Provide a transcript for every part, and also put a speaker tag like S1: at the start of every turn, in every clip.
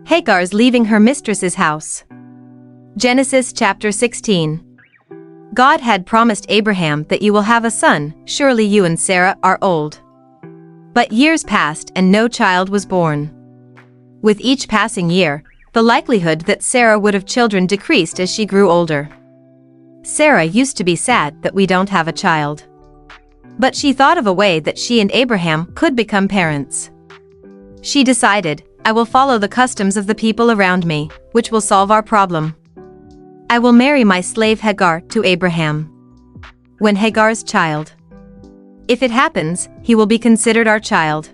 S1: Hagar's leaving her mistress's house. Genesis chapter 16. God had promised Abraham that you will have a son, surely you and Sarah are old. But years passed and no child was born. With each passing year, the likelihood that Sarah would have children decreased as she grew older. Sarah used to be sad that we don't have a child. But she thought of a way that she and Abraham could become parents. She decided, I will follow the customs of the people around me, which will solve our problem. I will marry my slave Hagar to Abraham. When Hagar's child. If it happens, he will be considered our child.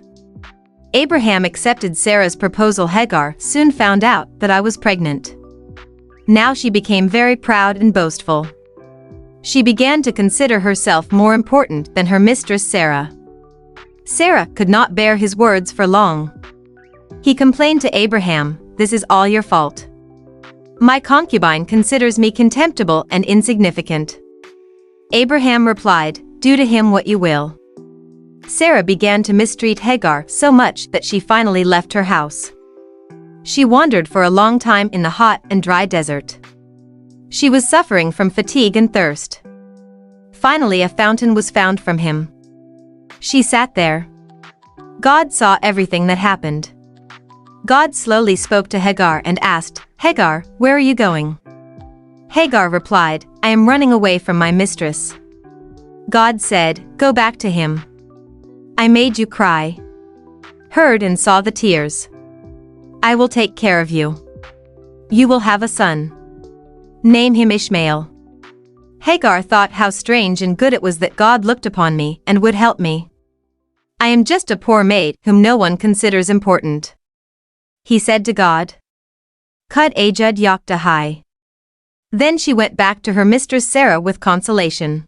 S1: Abraham accepted Sarah's proposal. Hagar soon found out that I was pregnant. Now she became very proud and boastful. She began to consider herself more important than her mistress Sarah. Sarah could not bear his words for long. He complained to Abraham, "This is all your fault. My concubine considers me contemptible and insignificant." Abraham replied, "Do to him what you will." Sarah began to mistreat Hagar so much that she finally left her house. She wandered for a long time in the hot and dry desert. She was suffering from fatigue and thirst. Finally, a fountain was found from him. She sat there. God saw everything that happened. God slowly spoke to Hagar and asked, "Hagar, where are you going?" Hagar replied, "I am running away from my mistress." God said, "Go back to him. I made you cry, heard and saw the tears. I will take care of you. You will have a son. Name him Ishmael." Hagar thought how strange and good it was that God looked upon me and would help me. I am just a poor maid whom no one considers important. He said to God, "Kud ajud yakta hai." Then she went back to her mistress Sarah with consolation.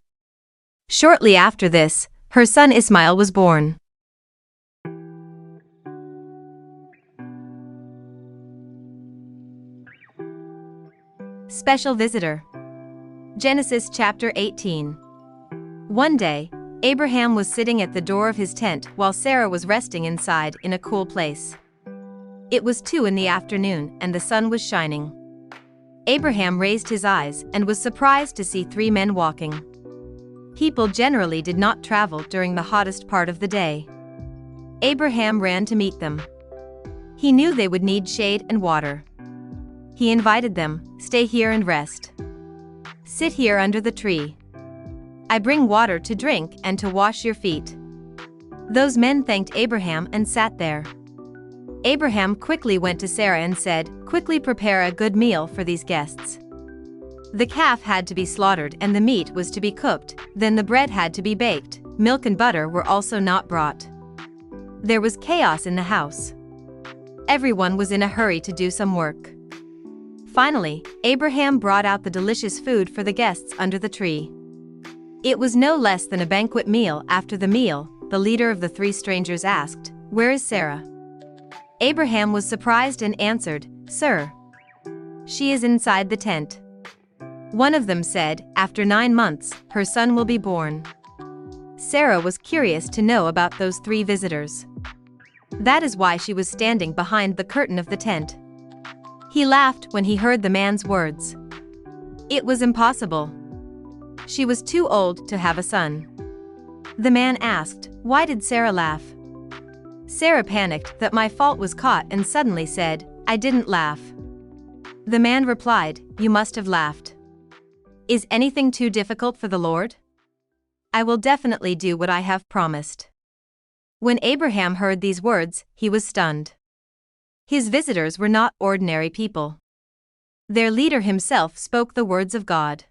S1: Shortly after this, her son Ismail was born. Special visitor. Genesis chapter 18. One day, Abraham was sitting at the door of his tent while Sarah was resting inside in a cool place. It was 2 p.m. and the sun was shining. Abraham raised his eyes and was surprised to see 3 men walking. People generally did not travel during the hottest part of the day. Abraham ran to meet them. He knew they would need shade and water. He invited them, "Stay here and rest. Sit here under the tree. I bring water to drink and to wash your feet." Those men thanked Abraham and sat there. Abraham quickly went to Sarah and said, "Quickly prepare a good meal for these guests." The calf had to be slaughtered and the meat was to be cooked, then the bread had to be baked, milk and butter were also not brought. There was chaos in the house. Everyone was in a hurry to do some work. Finally, Abraham brought out the delicious food for the guests under the tree. It was no less than a banquet meal. After the meal, the leader of the 3 strangers asked, "Where is Sarah?" Abraham was surprised and answered, "Sir, she is inside the tent." One of them said, "After 9 months, her son will be born." Sarah was curious to know about those 3 visitors. That is why she was standing behind the curtain of the tent. He laughed when he heard the man's words. It was impossible. She was too old to have a son. The man asked, "Why did Sarah laugh?" Sarah panicked that my fault was caught and suddenly said, "I didn't laugh." The man replied, "You must have laughed. Is anything too difficult for the Lord? I will definitely do what I have promised." When Abraham heard these words, he was stunned. His visitors were not ordinary people. Their leader himself spoke the words of God.